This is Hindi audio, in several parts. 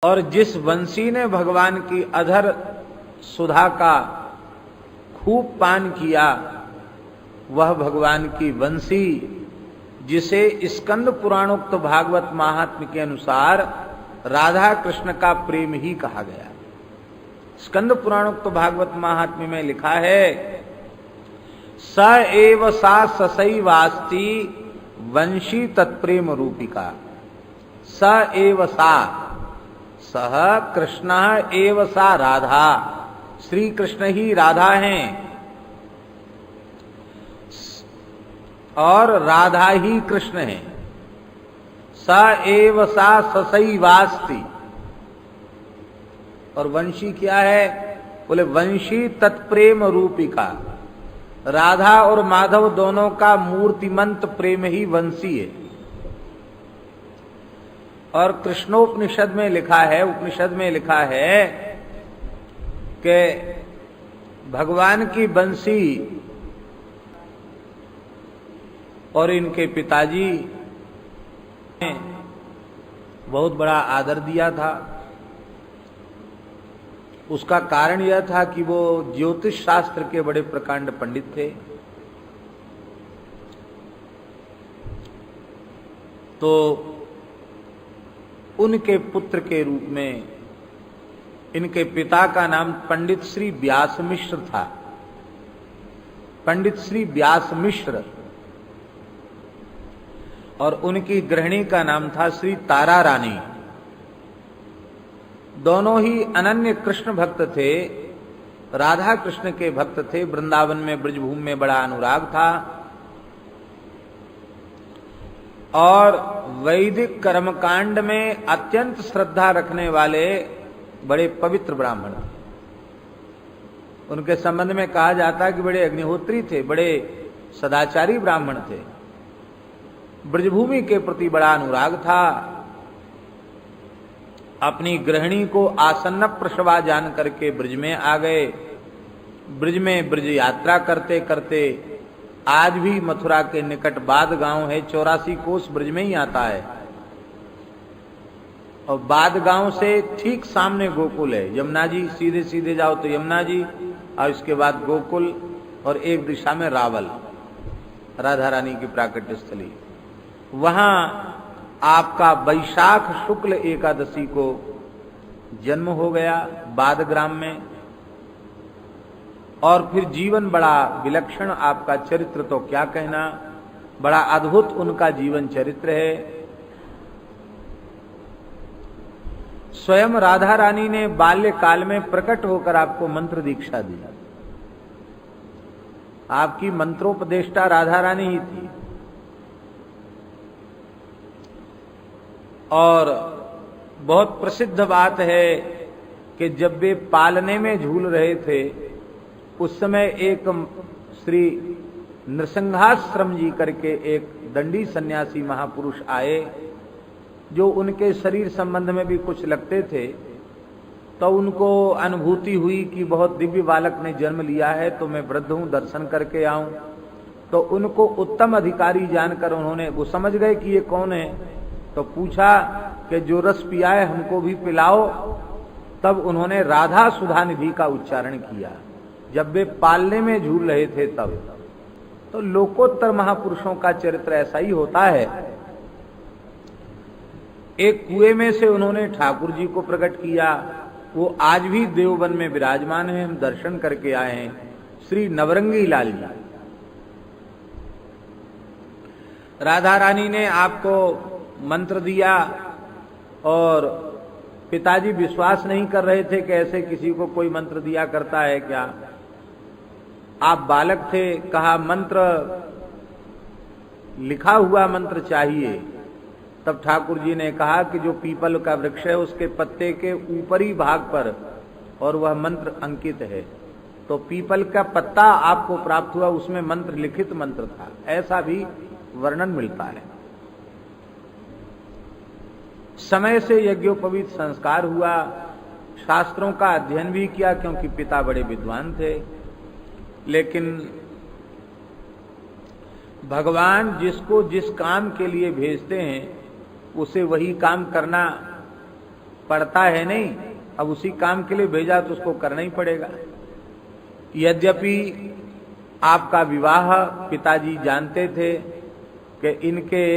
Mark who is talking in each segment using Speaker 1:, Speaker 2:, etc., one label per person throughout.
Speaker 1: और जिस वंशी ने भगवान की अधर सुधा का खूब पान किया वह भगवान की वंशी, जिसे स्कंद पुराणोक्त भागवत महात्म्य के अनुसार राधा कृष्ण का प्रेम ही कहा गया। स्कंद पुराणोक्त भागवत महात्म्य में लिखा है, स एव सा ससैवास्ति वंशी तत्प्रेम रूपिका। स एव सा, सह कृष्ण एव सा राधा, श्री कृष्ण ही राधा हैं और राधा ही कृष्ण हैं। स एव सा ससैवास्ति, और वंशी क्या है? बोले वंशी तत्प्रेम रूपिका। राधा और माधव दोनों का मूर्तिमंत प्रेम ही वंशी है। और कृष्णोपनिषद में लिखा है, उपनिषद में लिखा है कि भगवान की बंसी और इनके पिताजी ने बहुत बड़ा आदर दिया था। उसका कारण यह था कि वो ज्योतिष शास्त्र के बड़े प्रकांड पंडित थे। तो उनके पुत्र के रूप में इनके पिता का नाम पंडित श्री व्यास मिश्र था। पंडित श्री व्यास मिश्र, और उनकी गृहिणी का नाम था श्री तारा रानी। दोनों ही अनन्य कृष्ण भक्त थे, राधा कृष्ण के भक्त थे। वृंदावन में ब्रजभूमि में बड़ा अनुराग था और वैदिक कर्मकांड में अत्यंत श्रद्धा रखने वाले बड़े पवित्र ब्राह्मण। उनके संबंध में कहा जाता है कि बड़े अग्निहोत्री थे, बड़े सदाचारी ब्राह्मण थे। ब्रजभूमि के प्रति बड़ा अनुराग था। अपनी गृहिणी को आसन्न प्रसवा जान करके ब्रज में आ गए। ब्रज में ब्रज यात्रा करते करते आज भी मथुरा के निकट बाद गांव है, 84 कोस ब्रज में ही आता है। और बाद गांव से ठीक सामने गोकुल है। यमुना जी, सीधे सीधे जाओ तो यमुना जी, और इसके बाद गोकुल, और एक दिशा में रावल, राधा रानी की प्राकट्य स्थली। वहां आपका वैशाख शुक्ल एकादशी को जन्म हो गया बाद ग्राम में। और फिर जीवन बड़ा विलक्षण, आपका चरित्र तो क्या कहना, बड़ा अद्भुत उनका जीवन चरित्र है। स्वयं राधा रानी ने बाल्यकाल में प्रकट होकर आपको मंत्र दीक्षा दी। आपकी मंत्रोपदेष्टा राधा रानी ही थी। और बहुत प्रसिद्ध बात है कि जब वे पालने में झूल रहे थे उस समय एक श्री नृसिंहाश्रम जी करके एक दंडी सन्यासी महापुरुष आए, जो उनके शरीर संबंध में भी कुछ लगते थे। तो उनको अनुभूति हुई कि बहुत दिव्य बालक ने जन्म लिया है, तो मैं वृद्ध हूं, दर्शन करके आऊं। तो उनको उत्तम अधिकारी जानकर उन्होंने, वो समझ गए कि ये कौन है, तो पूछा कि जो रस पिया है हमको भी पिलाओ। तब उन्होंने राधा सुधा निधि का उच्चारण किया, जब वे पालने में झूल रहे थे तब। तो लोकोत्तर महापुरुषों का चरित्र ऐसा ही होता है। एक कुएं में से उन्होंने ठाकुर जी को प्रकट किया, वो आज भी देववन में विराजमान है, हम दर्शन करके आए हैं। श्री नवरंगी लाल जी। राधा रानी ने आपको मंत्र दिया और पिताजी विश्वास नहीं कर रहे थे कि ऐसे किसी को कोई मंत्र दिया करता है क्या। आप बालक थे, कहा मंत्र, लिखा हुआ मंत्र चाहिए। तब ठाकुर जी ने कहा कि जो पीपल का वृक्ष है उसके पत्ते के ऊपरी भाग पर और वह मंत्र अंकित है, तो पीपल का पत्ता आपको प्राप्त हुआ, उसमें मंत्र, लिखित मंत्र था, ऐसा भी वर्णन मिलता है। समय से यज्ञोपवीत संस्कार हुआ, शास्त्रों का अध्ययन भी किया क्योंकि पिता बड़े विद्वान थे। लेकिन भगवान जिसको जिस काम के लिए भेजते हैं उसे वही काम करना पड़ता है नहीं, अब उसी काम के लिए भेजा तो उसको करना ही पड़ेगा। यद्यपि आपका विवाह पिताजी जानते थे कि इनके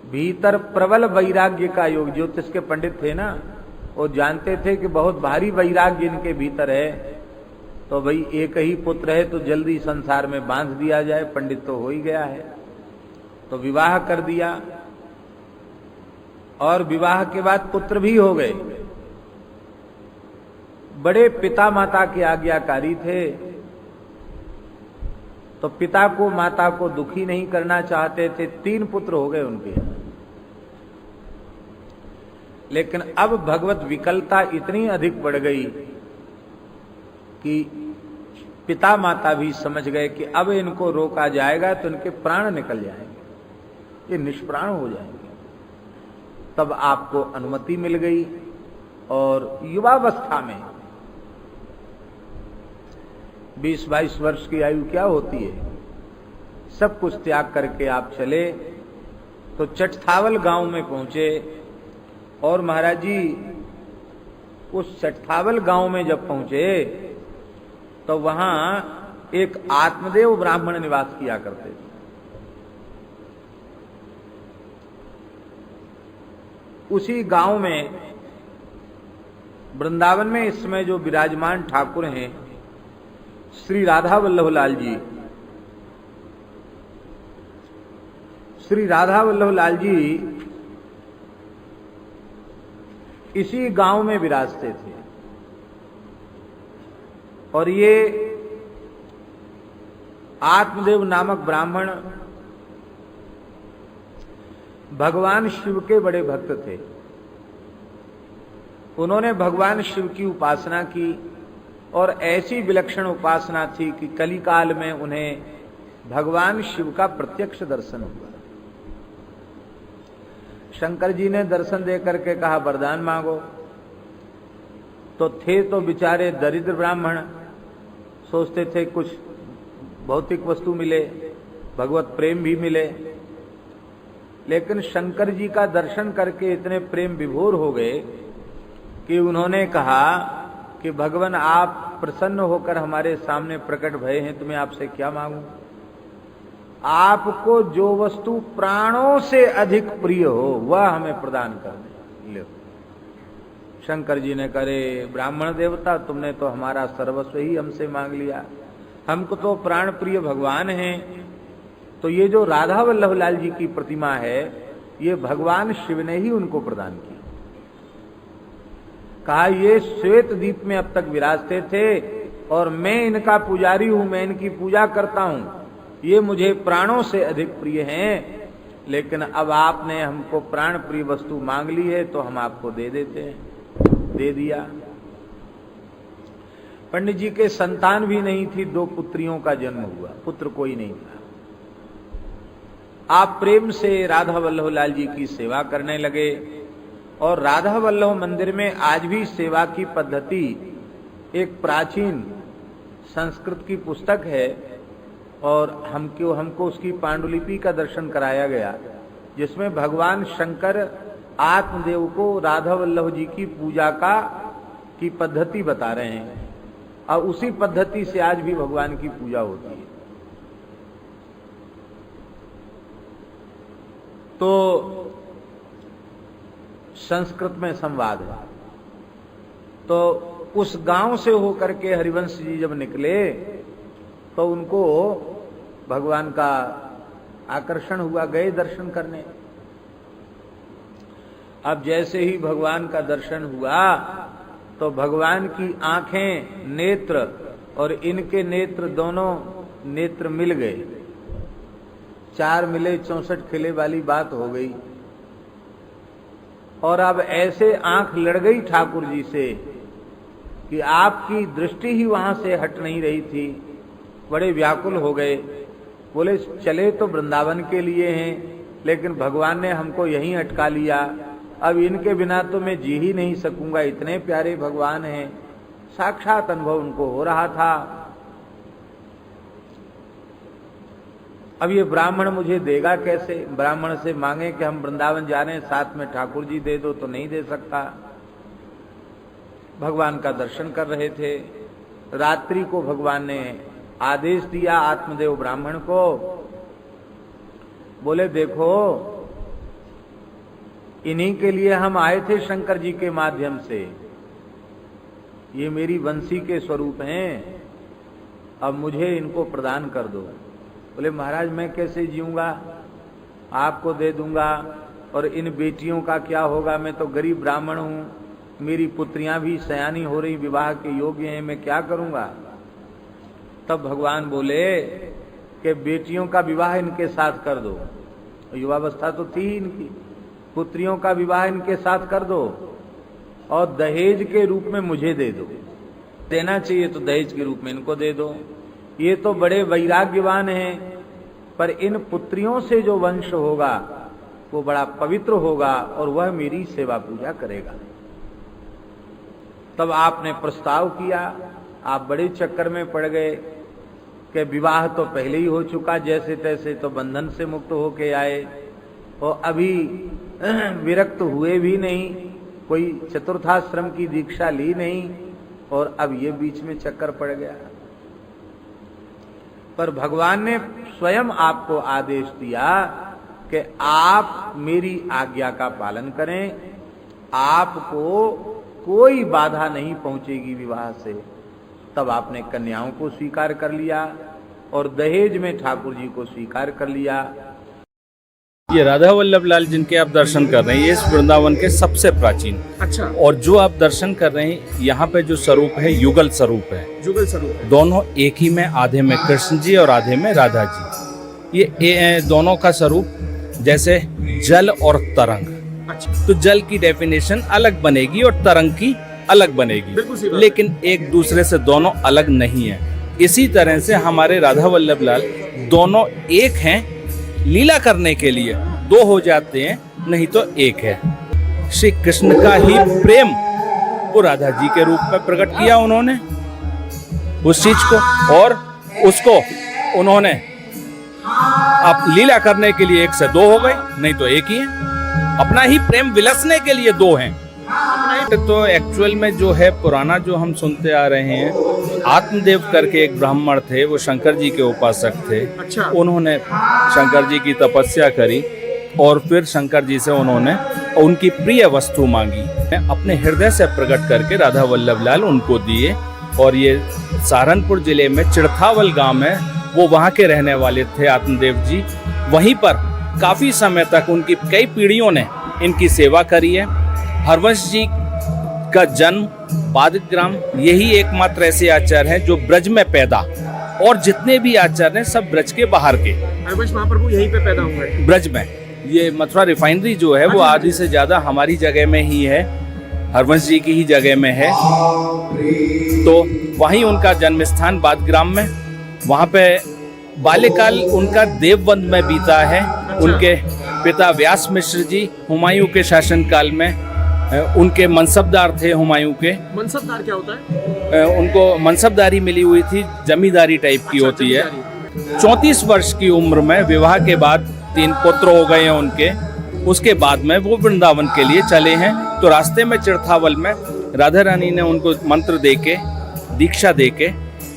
Speaker 1: भीतर प्रबल वैराग्य का योग, ज्योतिष के पंडित थे ना, वो जानते थे कि बहुत भारी वैराग्य इनके भीतर है, तो भाई एक ही पुत्र है तो जल्दी संसार में बांध दिया जाए, पंडित तो हो ही गया है, तो विवाह कर दिया। और विवाह के बाद पुत्र भी हो गए। बड़े पिता माता के आज्ञाकारी थे, तो पिता को माता को दुखी नहीं करना चाहते थे। 3 पुत्र हो गए उनके। लेकिन अब भगवत विकलता इतनी अधिक बढ़ गई कि पिता माता भी समझ गए कि अब इनको रोका जाएगा तो इनके प्राण निकल जाएंगे, ये निष्प्राण हो जाएंगे। तब आपको अनुमति मिल गई और युवावस्था में 20-22 वर्ष की आयु क्या होती है, सब कुछ त्याग करके आप चले तो चटथावल गांव में पहुंचे। और महाराज जी उस चटथावल गांव में जब पहुंचे तो वहां एक आत्मदेव ब्राह्मण निवास किया करते थे। उसी गांव में वृंदावन में इस समय जो विराजमान ठाकुर हैं श्री राधा वल्लभ लाल जी, श्री राधा वल्लभ लाल जी इसी गांव में विराजते थे। और ये आत्मदेव नामक ब्राह्मण भगवान शिव के बड़े भक्त थे। उन्होंने भगवान शिव की उपासना की और ऐसी विलक्षण उपासना थी कि कलिकाल में उन्हें भगवान शिव का प्रत्यक्ष दर्शन हुआ। शंकर जी ने दर्शन दे करके कहा वरदान मांगो, तो थे तो बेचारे दरिद्र ब्राह्मण, सोचते थे कुछ भौतिक वस्तु मिले, भगवत प्रेम भी मिले। लेकिन शंकर जी का दर्शन करके इतने प्रेम विभोर हो गए कि उन्होंने कहा कि भगवान आप प्रसन्न होकर हमारे सामने प्रकट भये हैं, तो मैं आपसे क्या मांगू? आपको जो वस्तु प्राणों से अधिक प्रिय हो वह हमें प्रदान कर दे। ले। शंकर जी ने करे ब्राह्मण देवता, तुमने तो हमारा सर्वस्व ही हमसे मांग लिया, हमको तो प्राण प्रिय भगवान हैं। तो ये जो राधा वल्लभ लाल जी की प्रतिमा है ये भगवान शिव ने ही उनको प्रदान की। कहा ये श्वेत दीप में अब तक विराजते थे और मैं इनका पुजारी हूं, मैं इनकी पूजा करता हूं, ये मुझे प्राणों से अधिक प्रिय हैं। लेकिन अब आपने हमको प्राण प्रिय वस्तु मांग ली है तो हम आपको दे देते हैं। दे दिया। पंडित जी के संतान भी नहीं थी, 2 पुत्रियों का जन्म हुआ, पुत्र कोई नहीं था। आप प्रेम से राधा वल्लभ लाल जी की सेवा करने लगे। और राधा वल्लभ मंदिर में आज भी सेवा की पद्धति, एक प्राचीन संस्कृत की पुस्तक है और हमको उसकी पांडुलिपि का दर्शन कराया गया, जिसमें भगवान शंकर आत्मदेव को राधा वल्लभ जी की पूजा की पद्धति बता रहे हैं। और उसी पद्धति से आज भी भगवान की पूजा होती है। तो संस्कृत में संवाद है। तो उस गांव से होकर के हरिवंश जी जब निकले तो उनको भगवान का आकर्षण हुआ, गए दर्शन करने। अब जैसे ही भगवान का दर्शन हुआ तो भगवान की आंखें, नेत्र और इनके नेत्र, दोनों नेत्र मिल गए। 4 मिले 64 खिले वाली बात हो गई। और अब ऐसे आंख लड़ गई ठाकुर जी से कि आपकी दृष्टि ही वहां से हट नहीं रही थी। बड़े व्याकुल हो गए, बोले चले तो वृंदावन के लिए हैं, लेकिन भगवान ने हमको यहीं अटका लिया। अब इनके बिना तो मैं जी ही नहीं सकूंगा, इतने प्यारे भगवान हैं। साक्षात अनुभव उनको हो रहा था। अब ये ब्राह्मण मुझे देगा कैसे? ब्राह्मण से मांगे कि हम वृंदावन जा रहे हैं, साथ में ठाकुर जी दे दो, तो नहीं दे सकता। भगवान का दर्शन कर रहे थे, रात्रि को भगवान ने आदेश दिया आत्मदेव ब्राह्मण को, बोले देखो इन्हीं के लिए हम आए थे शंकर जी के माध्यम से, ये मेरी वंशी के स्वरूप हैं, अब मुझे इनको प्रदान कर दो। बोले महाराज मैं कैसे जीऊंगा, आपको दे दूंगा, और इन बेटियों का क्या होगा, मैं तो गरीब ब्राह्मण हूं, मेरी पुत्रियां भी सयानी हो रही, विवाह के योग्य हैं, मैं क्या करूंगा। तब भगवान बोले कि बेटियों का विवाह इनके साथ कर दो, युवावस्था तो थी इनकी, पुत्रियों का विवाह इनके साथ कर दो, और दहेज के रूप में मुझे दे दो, देना चाहिए तो दहेज के रूप में इनको दे दो। ये तो बड़े वैराग्यवान हैं, पर इन पुत्रियों से जो वंश होगा वो बड़ा पवित्र होगा और वह मेरी सेवा पूजा करेगा। तब आपने प्रस्ताव किया, आप बड़े चक्कर में पड़ गए कि विवाह तो पहले ही हो चुका, जैसे तैसे तो बंधन से मुक्त होके आए, और अभी विरक्त हुए भी नहीं, कोई चतुर्थाश्रम की दीक्षा ली नहीं, और अब ये बीच में चक्कर पड़ गया। पर भगवान ने स्वयं आपको आदेश दिया कि आप मेरी आज्ञा का पालन करें, आपको कोई बाधा नहीं पहुंचेगी विवाह से। तब आपने कन्याओं को स्वीकार कर लिया और दहेज में ठाकुर जी को स्वीकार कर लिया।
Speaker 2: ये राधा वल्लभ लाल जिनके आप दर्शन कर रहे हैं, ये इस वृंदावन के सबसे प्राचीन।
Speaker 3: अच्छा।
Speaker 2: और जो आप दर्शन कर रहे हैं यहाँ पे जो स्वरूप है युगल स्वरूप है,
Speaker 3: जुगल स्वरूप है।
Speaker 2: दोनों एक ही में, आधे में कृष्ण जी और आधे में राधा जी। ये दोनों का स्वरूप जैसे जल और तरंग।
Speaker 3: अच्छा।
Speaker 2: तो जल की डेफिनेशन अलग बनेगी और तरंग की अलग बनेगी, लेकिन एक दूसरे से दोनों अलग नहीं है। इसी तरह से हमारे राधा वल्लभ लाल दोनों एक हैं, लीला करने के लिए दो हो जाते हैं, नहीं तो एक है। श्री कृष्ण का ही प्रेम वो राधा जी के रूप में प्रकट किया उन्होंने उस चीज को, और उसको उन्होंने अब लीला करने के लिए एक से दो हो गए, नहीं तो एक ही है। अपना ही प्रेम विलसने के लिए दो हैं। तो एक्चुअल में जो है पुराना जो हम सुनते आ रहे हैं, आत्मदेव करके एक ब्राह्मण थे, वो शंकर जी के उपासक थे।
Speaker 3: अच्छा।
Speaker 2: उन्होंने शंकर जी की तपस्या करी और फिर शंकर जी से उन्होंने उनकी प्रिय वस्तु मांगी, अपने हृदय से प्रकट करके राधा वल्लभ लाल उनको दिए। और ये सहारनपुर जिले में चिड़थावल गांव है, वो वहाँ के रहने वाले थे आत्मदेव जी। वहीं पर काफी समय तक उनकी कई पीढ़ियों ने इनकी सेवा करी है। हरवंश जी का जन्म बादग्राम, यही एकमात्र ऐसे आचार्य हैं जो ब्रज में पैदा, और जितने भी आचार्य हैं सब ब्रज के बाहर के।
Speaker 3: हरवंश महाप्रभु यहीं पे पैदा हुए हैं
Speaker 2: ब्रज में। ये मथुरा रिफाइनरी जो है वो आधी से ज्यादा हमारी जगह में ही है, हरवंश जी की ही जगह में है। तो वहीं उनका जन्म स्थान बादग्राम में, वहाँ पे बाल्यकाल उनका देवबंद में बीता है। उनके पिता व्यास मिश्र जी हुमायूं के शासनकाल में उनके मनसबदार थे। हुमायूं के
Speaker 3: मनसबदार क्या होता है?
Speaker 2: उनको मनसबदारी मिली हुई थी, जमींदारी टाइप की होती है। 34 वर्ष की उम्र में विवाह के बाद 3 पुत्र हो गए हैं उनके। उसके बाद में वो वृंदावन के लिए चले हैं। तो रास्ते में चिड़थावल में राधा रानी ने उनको मंत्र देके, दीक्षा देके,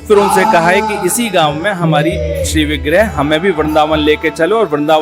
Speaker 2: फिर उनसे कहा है कि इसी गांव में हमारी श्री विग्रह, हमें भी वृंदावन लेके चलो और वृंदावन